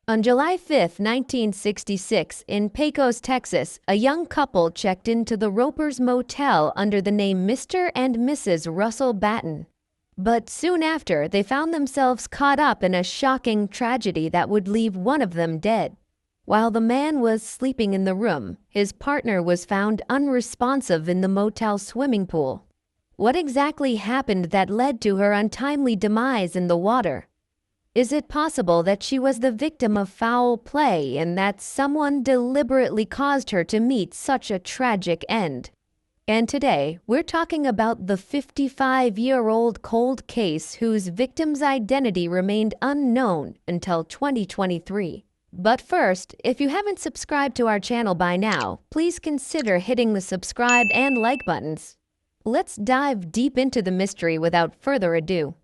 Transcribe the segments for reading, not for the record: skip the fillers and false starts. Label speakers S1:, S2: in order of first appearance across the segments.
S1: On July 5, 1966, in Pecos, Texas, a young couple checked into the Ropers Motel under the name Mr. and Mrs. Russell Batten. But soon after, they found themselves caught up in a shocking tragedy that would leave one of them dead. While the man was sleeping in the room, his partner was found unresponsive in the motel swimming pool. What exactly happened that led to her untimely demise in the water? Is it possible that she was the victim of foul play and that someone deliberately caused her to meet such a tragic end? And today, we're talking about the 55-year-old cold case whose victim's identity remained unknown until 2023. But first, if you haven't subscribed to our channel by now, please consider hitting the subscribe and like buttons. Let's dive deep into the mystery without further ado.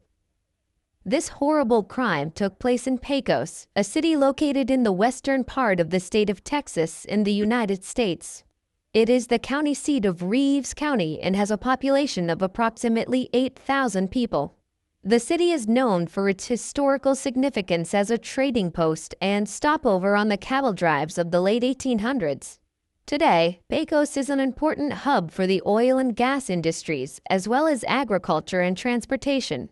S1: This horrible crime took place in Pecos, a city located in the western part of the state of Texas in the United States. It is the county seat of Reeves County and has a population of approximately 8,000 people. The city is known for its historical significance as a trading post and stopover on the cattle drives of the late 1800s. Today, Pecos is an important hub for the oil and gas industries, as well as agriculture and transportation.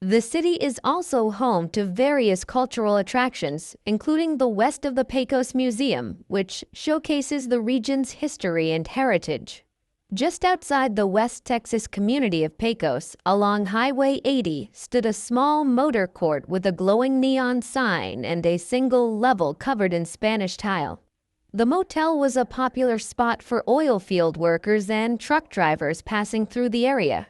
S1: The city is also home to various cultural attractions, including the West of the Pecos Museum, which showcases the region's history and heritage. Just outside the West Texas community of Pecos, along Highway 80, stood a small motor court with a glowing neon sign and a single level covered in Spanish tile. The motel was a popular spot for oil field workers and truck drivers passing through the area.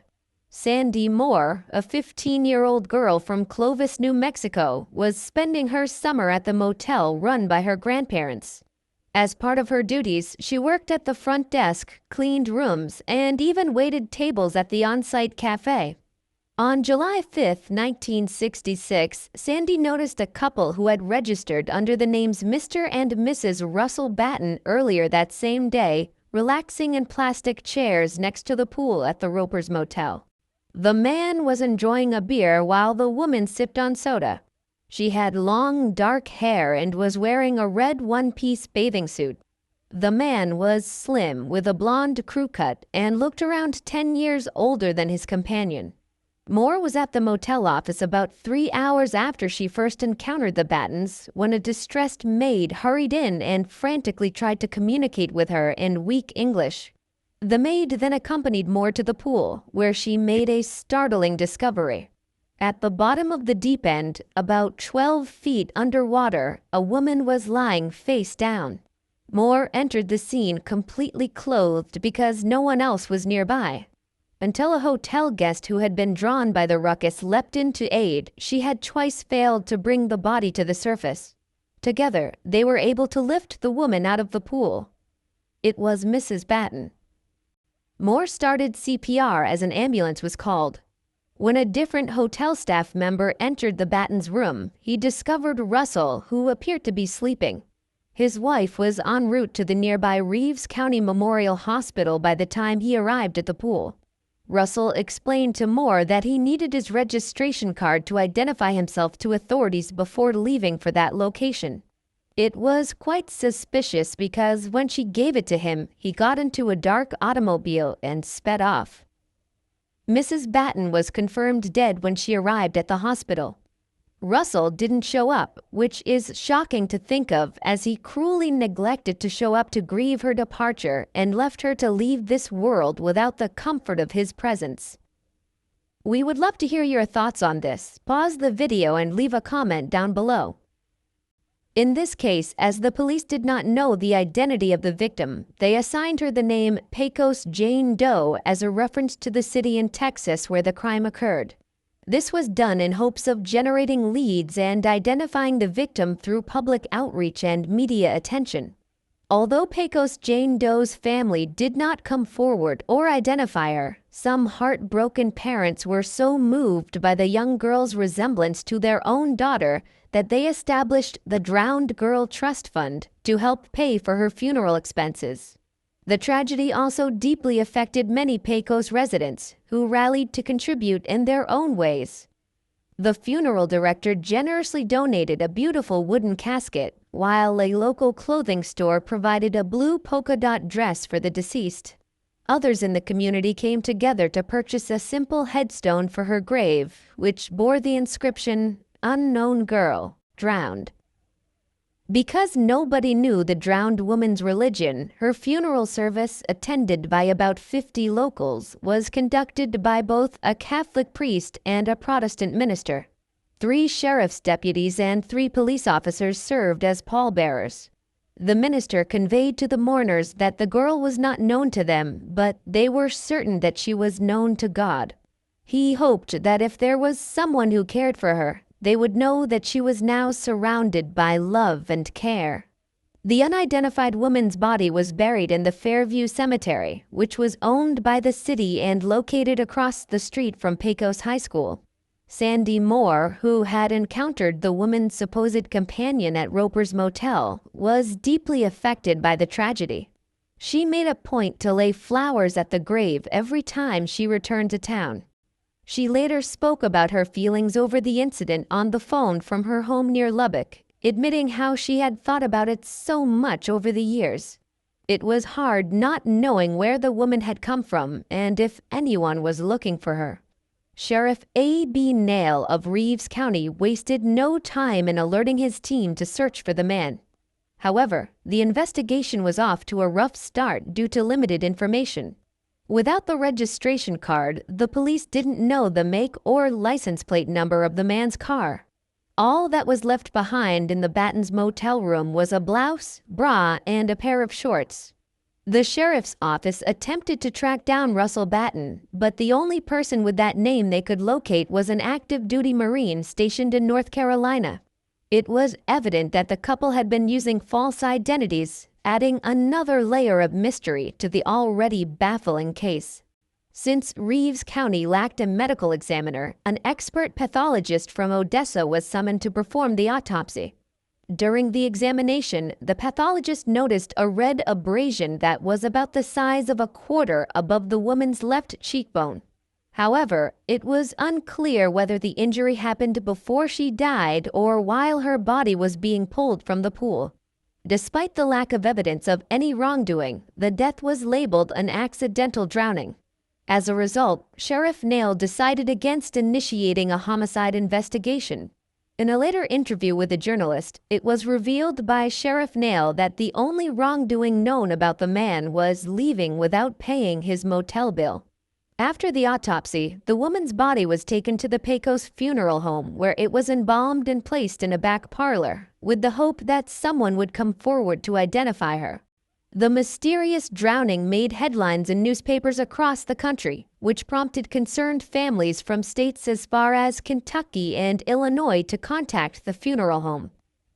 S1: Sandy Moore, a 15-year-old girl from Clovis, New Mexico, was spending her summer at the motel run by her grandparents. As part of her duties, she worked at the front desk, cleaned rooms, and even waited tables at the on-site cafe. On July 5, 1966, Sandy noticed a couple who had registered under the names Mr. and Mrs. Russell Batten earlier that same day, relaxing in plastic chairs next to the pool at the Ropers Motel. The man was enjoying a beer while the woman sipped on soda. She had long, dark hair and was wearing a red one-piece bathing suit. The man was slim, with a blonde crew cut, and looked around 10 years older than his companion. Moore was at the motel office about 3 hours after she first encountered the Battens, when a distressed maid hurried in and frantically tried to communicate with her in weak English. The maid then accompanied Moore to the pool, where she made a startling discovery. At the bottom of the deep end, about 12 feet underwater, a woman was lying face down. Moore entered the scene completely clothed because no one else was nearby. Until a hotel guest who had been drawn by the ruckus leapt in to aid, she had twice failed to bring the body to the surface. Together, they were able to lift the woman out of the pool. It was Mrs. Batten. Moore started CPR as an ambulance was called. When a different hotel staff member entered the Batten's room, he discovered Russell, who appeared to be sleeping. His wife was en route to the nearby Reeves County Memorial Hospital by the time he arrived at the pool. Russell explained to Moore that he needed his registration card to identify himself to authorities before leaving for that location. It was quite suspicious because when she gave it to him, he got into a dark automobile and sped off. Mrs. Batten was confirmed dead when she arrived at the hospital. Russell didn't show up, which is shocking to think of, as he cruelly neglected to show up to grieve her departure and left her to leave this world without the comfort of his presence. We would love to hear your thoughts on this. Pause the video and leave a comment down below. In this case, as the police did not know the identity of the victim, they assigned her the name Pecos Jane Doe as a reference to the city in Texas where the crime occurred. This was done in hopes of generating leads and identifying the victim through public outreach and media attention. Although Pecos Jane Doe's family did not come forward or identify her, some heartbroken parents were so moved by the young girl's resemblance to their own daughter that they established the Drowned Girl Trust Fund to help pay for her funeral expenses. The tragedy also deeply affected many Pecos residents, who rallied to contribute in their own ways. The funeral director generously donated a beautiful wooden casket, while a local clothing store provided a blue polka dot dress for the deceased. Others in the community came together to purchase a simple headstone for her grave, which bore the inscription, "Unknown Girl, Drowned." Because nobody knew the drowned woman's religion, her funeral service, attended by about 50 locals, was conducted by both a Catholic priest and a Protestant minister. 3 sheriff's deputies and 3 police officers served as pallbearers. The minister conveyed to the mourners that the girl was not known to them, but they were certain that she was known to God. He hoped that if there was someone who cared for her, they would know that she was now surrounded by love and care. The unidentified woman's body was buried in the Fairview Cemetery, which was owned by the city and located across the street from Pecos High School. Sandy Moore, who had encountered the woman's supposed companion at Roper's Motel, was deeply affected by the tragedy. She made a point to lay flowers at the grave every time she returned to town. She later spoke about her feelings over the incident on the phone from her home near Lubbock, admitting how she had thought about it so much over the years. It was hard not knowing where the woman had come from and if anyone was looking for her. Sheriff A.B. Nail of Reeves County wasted no time in alerting his team to search for the man. However, the investigation was off to a rough start due to limited information. Without the registration card, the police didn't know the make or license plate number of the man's car. All that was left behind in the Batten's motel room was a blouse, bra, and a pair of shorts. The sheriff's office attempted to track down Russell Batten, but the only person with that name they could locate was an active-duty Marine stationed in North Carolina. It was evident that the couple had been using false identities, adding another layer of mystery to the already baffling case. Since Reeves County lacked a medical examiner, an expert pathologist from Odessa was summoned to perform the autopsy. During the examination, the pathologist noticed a red abrasion that was about the size of a quarter above the woman's left cheekbone. However, it was unclear whether the injury happened before she died or while her body was being pulled from the pool. Despite the lack of evidence of any wrongdoing, the death was labeled an accidental drowning. As a result, Sheriff Nail decided against initiating a homicide investigation. In a later interview with a journalist, it was revealed by Sheriff Nail that the only wrongdoing known about the man was leaving without paying his motel bill. After the autopsy, the woman's body was taken to the Pecos funeral home, where it was embalmed and placed in a back parlor, with the hope that someone would come forward to identify her. The mysterious drowning made headlines in newspapers across the country, which prompted concerned families from states as far as Kentucky and Illinois to contact the funeral home.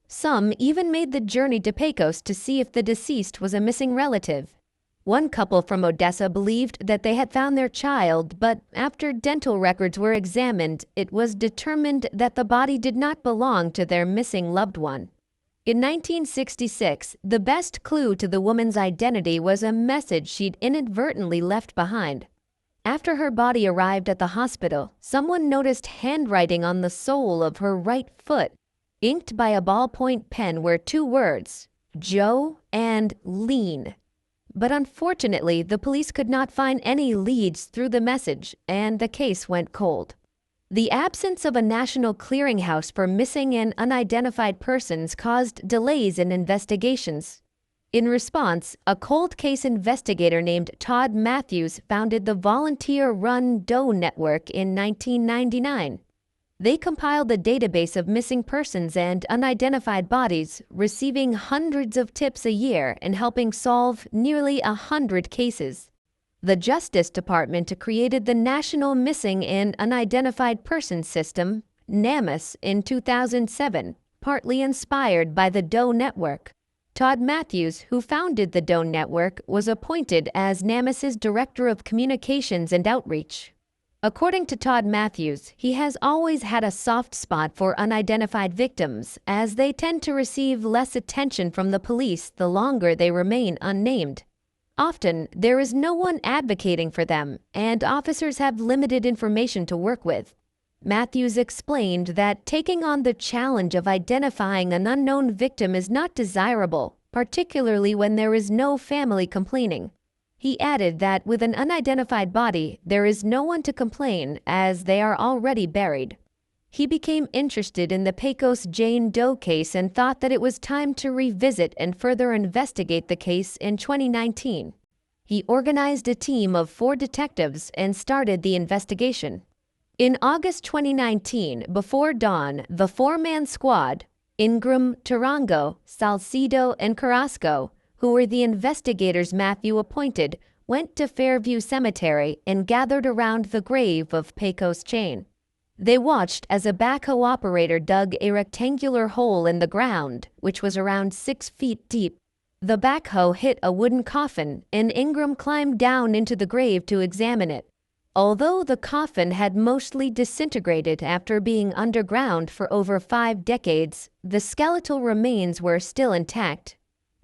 S1: Some even made the journey to Pecos to see if the deceased was a missing relative. One couple from Odessa believed that they had found their child, but after dental records were examined, it was determined that the body did not belong to their missing loved one. In 1966, the best clue to the woman's identity was a message she'd inadvertently left behind. After her body arrived at the hospital, someone noticed handwriting on the sole of her right foot. Inked by a ballpoint pen were 2 words, Joe and Lean. But unfortunately, the police could not find any leads through the message, and the case went cold. The absence of a national clearinghouse for missing and unidentified persons caused delays in investigations. In response, a cold case investigator named Todd Matthews founded the volunteer-run Doe Network in 1999. They compiled a database of missing persons and unidentified bodies, receiving hundreds of tips a year and helping solve nearly 100 cases. The Justice Department created the National Missing and Unidentified Persons System, NAMUS, in 2007, partly inspired by the Doe Network. Todd Matthews, who founded the Doe Network, was appointed as NAMUS's Director of Communications and Outreach. According to Todd Matthews, he has always had a soft spot for unidentified victims, as they tend to receive less attention from the police the longer they remain unnamed. Often, there is no one advocating for them, and officers have limited information to work with. Matthews explained that taking on the challenge of identifying an unknown victim is not desirable, particularly when there is no family complaining. He added that with an unidentified body, there is no one to complain as they are already buried. He became interested in the Pecos Jane Doe case and thought that it was time to revisit and further investigate the case in 2019. He organized a team of 4 detectives and started the investigation. In August 2019, before dawn, the 4-man squad, Ingram, Tarango, Salcido, and Carrasco, who were the investigators Matthew appointed, went to Fairview Cemetery and gathered around the grave of Pecos Jane. They watched as a backhoe operator dug a rectangular hole in the ground, which was around 6 feet deep. The backhoe hit a wooden coffin, and Ingram climbed down into the grave to examine it. Although the coffin had mostly disintegrated after being underground for over 5 decades, the skeletal remains were still intact.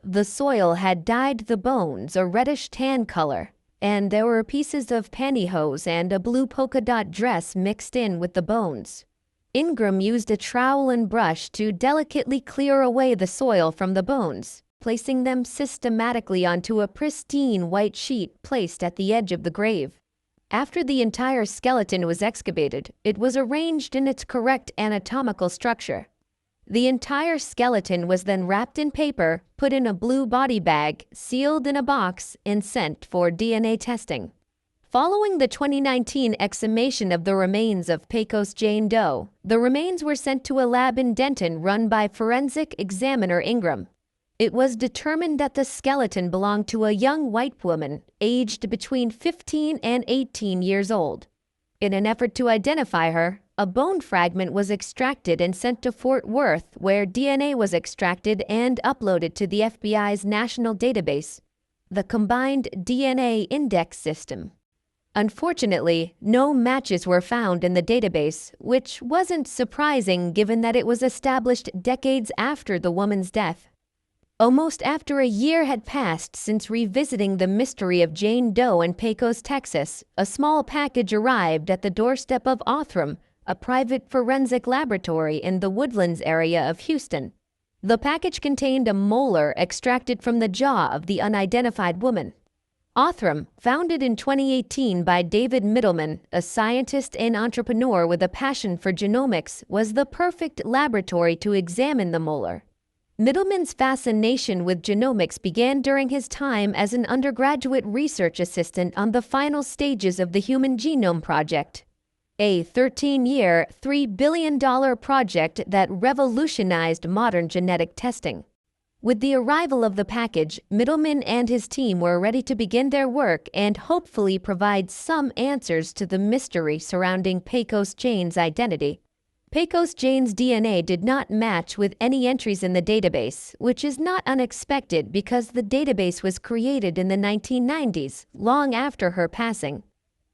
S1: The soil had dyed the bones a reddish-tan color, and there were pieces of pantyhose and a blue polka-dot dress mixed in with the bones. Ingram used a trowel and brush to delicately clear away the soil from the bones, placing them systematically onto a pristine white sheet placed at the edge of the grave. After the entire skeleton was excavated, it was arranged in its correct anatomical structure. The entire skeleton was then wrapped in paper, put in a blue body bag, sealed in a box, and sent for DNA testing. Following the 2019 exhumation of the remains of Pecos Jane Doe, the remains were sent to a lab in Denton run by forensic examiner Ingram. It was determined that the skeleton belonged to a young white woman, aged between 15 and 18 years old. In an effort to identify her, a bone fragment was extracted and sent to Fort Worth, where DNA was extracted and uploaded to the FBI's national database, the Combined DNA Index System. Unfortunately, no matches were found in the database, which wasn't surprising given that it was established decades after the woman's death. Almost after a year had passed since revisiting the mystery of Jane Doe in Pecos, Texas, a small package arrived at the doorstep of Othram, a private forensic laboratory in the Woodlands area of Houston. The package contained a molar extracted from the jaw of the unidentified woman. Othram, founded in 2018 by David Middleman, a scientist and entrepreneur with a passion for genomics, was the perfect laboratory to examine the molar. Middleman's fascination with genomics began during his time as an undergraduate research assistant on the final stages of the Human Genome Project, a 13-year, $3 billion project that revolutionized modern genetic testing. With the arrival of the package, Middleman and his team were ready to begin their work and hopefully provide some answers to the mystery surrounding Pecos Jane's identity. Pecos Jane's DNA did not match with any entries in the database, which is not unexpected because the database was created in the 1990s, long after her passing.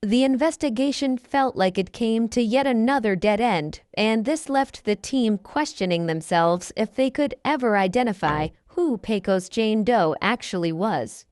S1: The investigation felt like it came to yet another dead end, and this left the team questioning themselves if they could ever identify who Pecos Jane Doe actually was.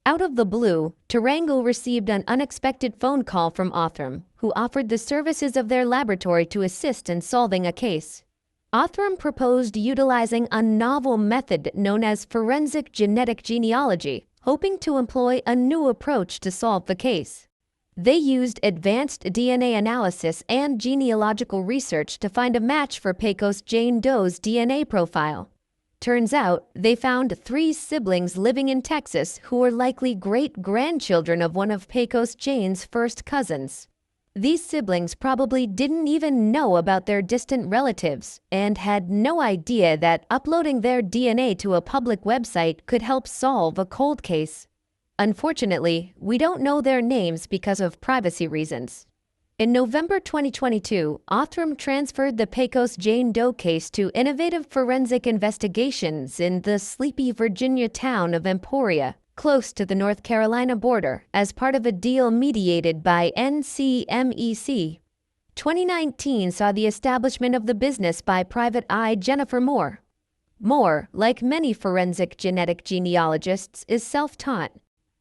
S1: Out of the blue, Tarango received an unexpected phone call from Othram, who offered the services of their laboratory to assist in solving a case. Othram proposed utilizing a novel method known as forensic genetic genealogy, hoping to employ a new approach to solve the case. They used advanced DNA analysis and genealogical research to find a match for Pecos Jane Doe's DNA profile. Turns out, they found 3 siblings living in Texas who were likely great-grandchildren of one of Pecos Jane's first cousins. These siblings probably didn't even know about their distant relatives and had no idea that uploading their DNA to a public website could help solve a cold case. Unfortunately, we don't know their names because of privacy reasons. In November 2022, Othram transferred the Pecos Jane Doe case to Innovative Forensic Investigations in the sleepy Virginia town of Emporia, close to the North Carolina border, as part of a deal mediated by NCMEC. 2019 saw the establishment of the business by private eye Jennifer Moore. Moore, like many forensic genetic genealogists, is self-taught.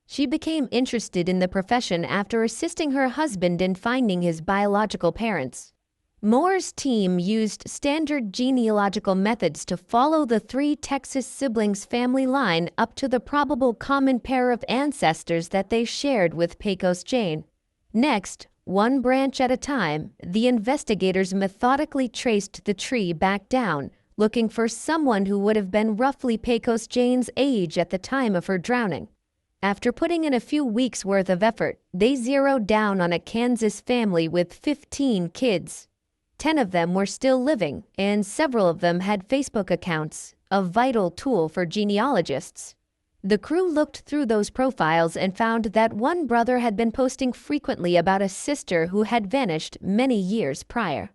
S1: She became interested in the profession after assisting her husband in finding his biological parents. Moore's team used standard genealogical methods to follow the three Texas siblings' family line up to the probable common pair of ancestors that they shared with Pecos Jane. Next, one branch at a time, the investigators methodically traced the tree back down, looking for someone who would have been roughly Pecos Jane's age at the time of her drowning. After putting in a few weeks' worth of effort, they zeroed down on a Kansas family with 15 kids. 10 of them were still living, and several of them had Facebook accounts, a vital tool for genealogists. The crew looked through those profiles and found that one brother had been posting frequently about a sister who had vanished many years prior.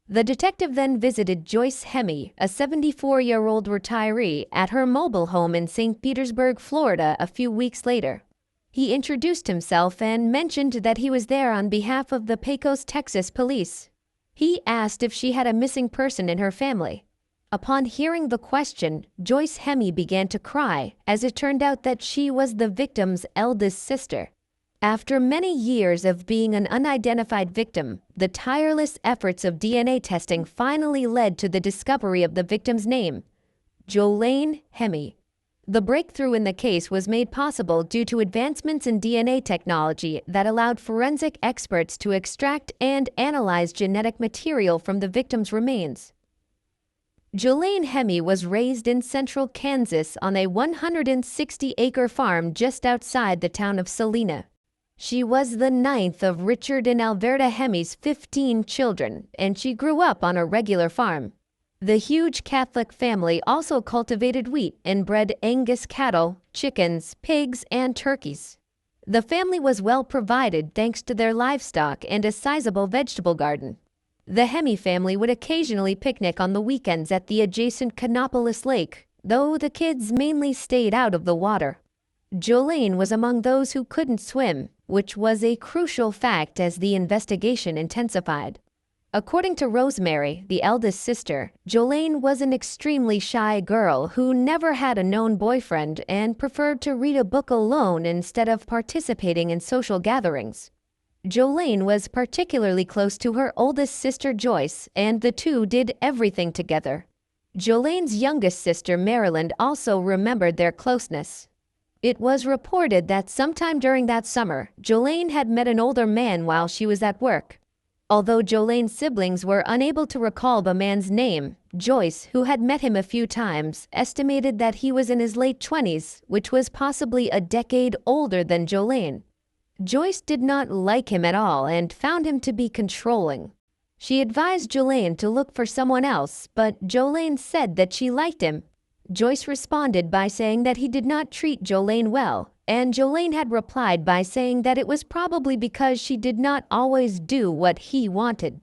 S1: The detective then visited Joyce Hemme, a 74-year-old retiree, at her mobile home in St. Petersburg, Florida, a few weeks later. He introduced himself and mentioned that he was there on behalf of the Pecos, Texas police. He asked if she had a missing person in her family. Upon hearing the question, Joyce Hemme began to cry, as it turned out that she was the victim's eldest sister. After many years of being an unidentified victim, the tireless efforts of DNA testing finally led to the discovery of the victim's name, Jolene Hemme. The breakthrough in the case was made possible due to advancements in DNA technology that allowed forensic experts to extract and analyze genetic material from the victim's remains. Jolene Hemme was raised in central Kansas on a 160-acre farm just outside the town of Salina. She was the ninth of Richard and Alberta Hemme's 15 children, and she grew up on a regular farm. The huge Catholic family also cultivated wheat and bred Angus cattle, chickens, pigs, and turkeys. The family was well provided thanks to their livestock and a sizable vegetable garden. The Hemme family would occasionally picnic on the weekends at the adjacent Canopolis Lake, though the kids mainly stayed out of the water. Jolene was among those who couldn't swim, which was a crucial fact as the investigation intensified. According to Rosemary, the eldest sister, Jolene was an extremely shy girl who never had a known boyfriend and preferred to read a book alone instead of participating in social gatherings. Jolene was particularly close to her oldest sister Joyce, and the two did everything together. Jolene's youngest sister Maryland also remembered their closeness. It was reported that sometime during that summer, Jolene had met an older man while she was at work. Although Jolene's siblings were unable to recall the man's name, Joyce, who had met him a few times, estimated that he was in his late 20s, which was possibly a decade older than Jolene. Joyce did not like him at all and found him to be controlling. She advised Jolene to look for someone else, but Jolene said that she liked him. Joyce responded by saying that he did not treat Jolene well, and Jolene had replied by saying that it was probably because she did not always do what he wanted.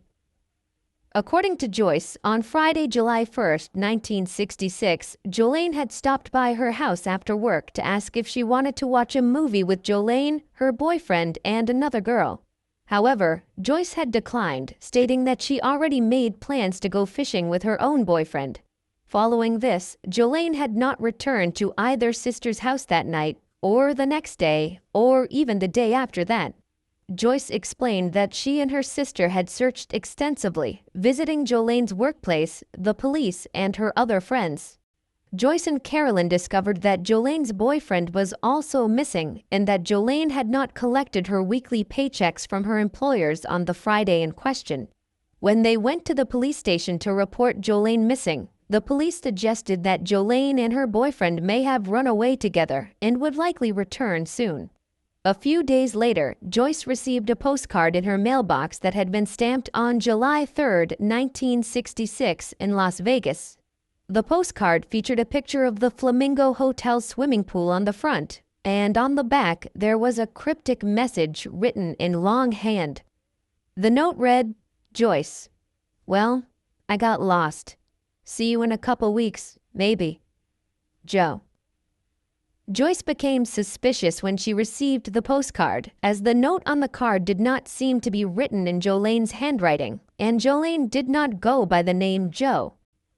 S1: According to Joyce, on Friday, July 1st, 1966, Jolene had stopped by her house after work to ask if she wanted to watch a movie with Jolene, her boyfriend, and another girl. However, Joyce had declined, stating that she already made plans to go fishing with her own boyfriend. Following this, Jolene had not returned to either sister's house that night, or the next day, or even the day after that. Joyce explained that she and her sister had searched extensively, visiting Jolene's workplace, the police, and her other friends. Joyce and Carolyn discovered that Jolene's boyfriend was also missing and that Jolene had not collected her weekly paychecks from her employers on the Friday in question. When they went to the police station to report Jolene missing, the police suggested that Jolene and her boyfriend may have run away together and would likely return soon. A few days later, Joyce received a postcard in her mailbox that had been stamped on July 3, 1966, in Las Vegas. The postcard featured a picture of the Flamingo Hotel swimming pool on the front, and on the back there was a cryptic message written in longhand. The note read, "Joyce, well, I got lost. See you in a couple weeks, maybe. Joe." Joyce became suspicious when she received the postcard, as the note on the card did not seem to be written in Jolene's handwriting, and Jolene did not go by the name Joe.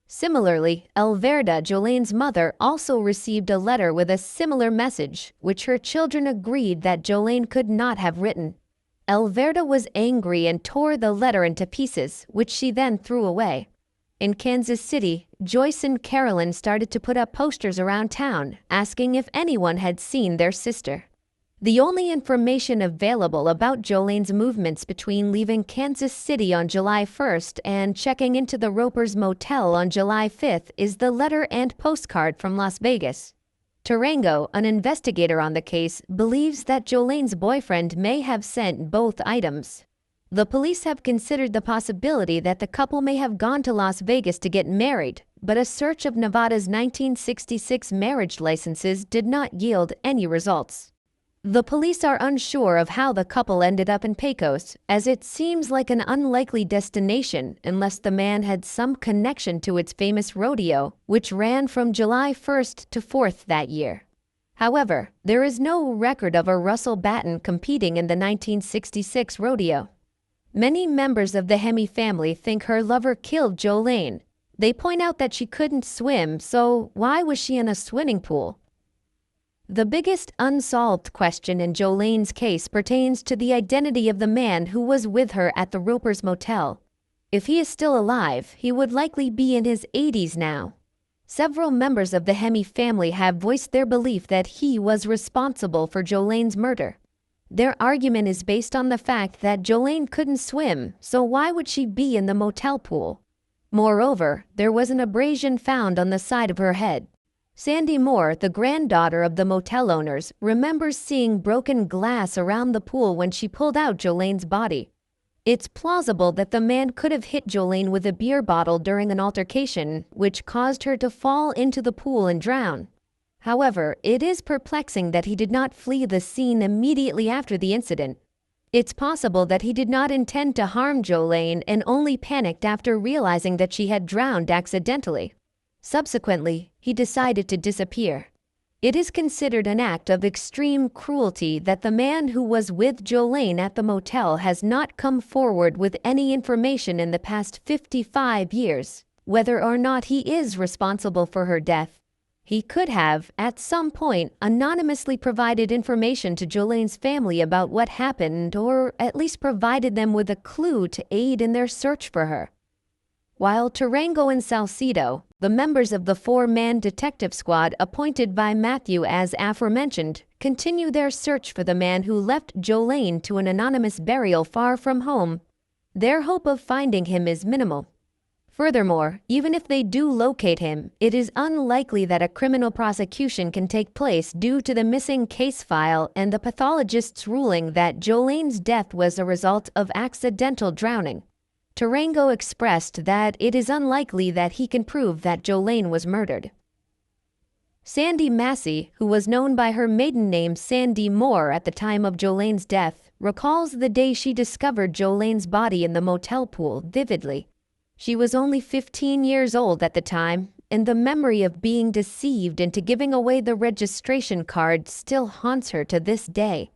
S1: Similarly, Elverda, Jolene's mother, also received a letter with a similar message, which her children agreed that Jolene could not have written. Elverda was angry and tore the letter into pieces, which she then threw away. In Kansas City, Joyce and Carolyn started to put up posters around town, asking if anyone had seen their sister. The only information available about Jolene's movements between leaving Kansas City on July 1st and checking into the Ropers Motel on July 5th is the letter and postcard from Las Vegas. Tarango, an investigator on the case, believes that Jolene's boyfriend may have sent both items. The police have considered the possibility that the couple may have gone to Las Vegas to get married, but a search of Nevada's 1966 marriage licenses did not yield any results. The police are unsure of how the couple ended up in Pecos, as it seems like an unlikely destination unless the man had some connection to its famous rodeo, which ran from July 1st to 4th that year. However, there is no record of a Russell Batten competing in the 1966 rodeo. Many members of the Hemme family think her lover killed Jolene. They point out that she couldn't swim, so why was she in a swimming pool? The biggest unsolved question in Jolene's case pertains to the identity of the man who was with her at the Ropers Motel. If he is still alive, he would likely be in his 80s now. Several members of the Hemme family have voiced their belief that he was responsible for Jolene's murder. Their argument is based on the fact that Jolene couldn't swim, so why would she be in the motel pool? Moreover, there was an abrasion found on the side of her head. Sandy Moore, the granddaughter of the motel owners, remembers seeing broken glass around the pool when she pulled out Jolene's body. It's plausible that the man could have hit Jolene with a beer bottle during an altercation, which caused her to fall into the pool and drown. However, it is perplexing that he did not flee the scene immediately after the incident. It's possible that he did not intend to harm Jolene and only panicked after realizing that she had drowned accidentally. Subsequently, he decided to disappear. It is considered an act of extreme cruelty that the man who was with Jolene at the motel has not come forward with any information in the past 55 years, whether or not he is responsible for her death. He could have, at some point, anonymously provided information to Jolene's family about what happened, or at least provided them with a clue to aid in their search for her. While Tarango and Salcedo, the members of the four-man detective squad appointed by Matthew as aforementioned, continue their search for the man who left Jolene to an anonymous burial far from home, their hope of finding him is minimal. Furthermore, even if they do locate him, it is unlikely that a criminal prosecution can take place due to the missing case file and the pathologist's ruling that Jolene's death was a result of accidental drowning. Tarango expressed that it is unlikely that he can prove that Jolene was murdered. Sandy Massey, who was known by her maiden name Sandy Moore at the time of Jolene's death, recalls the day she discovered Jolene's body in the motel pool vividly. She was only 15 years old at the time, and the memory of being deceived into giving away the registration card still haunts her to this day.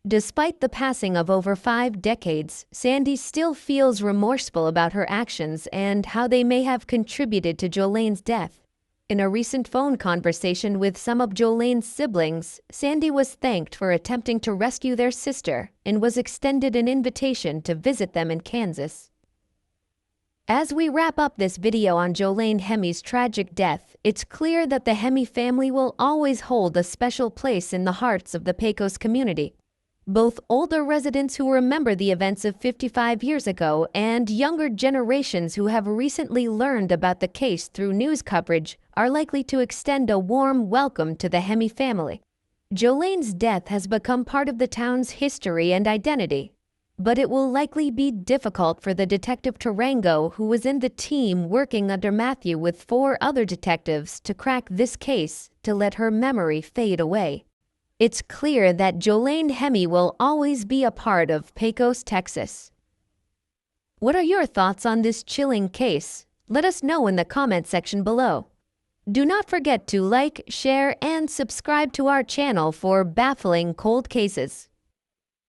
S1: Despite the passing of over 5 decades, Sandy still feels remorseful about her actions and how they may have contributed to Jolene's death. In a recent phone conversation with some of Jolene's siblings, Sandy was thanked for attempting to rescue their sister and was extended an invitation to visit them in Kansas. As we wrap up this video on Jolene Hemme's tragic death, it's clear that the Hemme family will always hold a special place in the hearts of the Pecos community. Both older residents who remember the events of 55 years ago and younger generations who have recently learned about the case through news coverage are likely to extend a warm welcome to the Hemme family. Jolene's death has become part of the town's history and identity, but it will likely be difficult for the Detective Tarango, who was in the team working under Matthew with 4 other detectives to crack this case, to let her memory fade away. It's clear that Jolene Hemme will always be a part of Pecos, Texas. What are your thoughts on this chilling case? Let us know in the comment section below. Do not forget to like, share, and subscribe to our channel for baffling cold cases.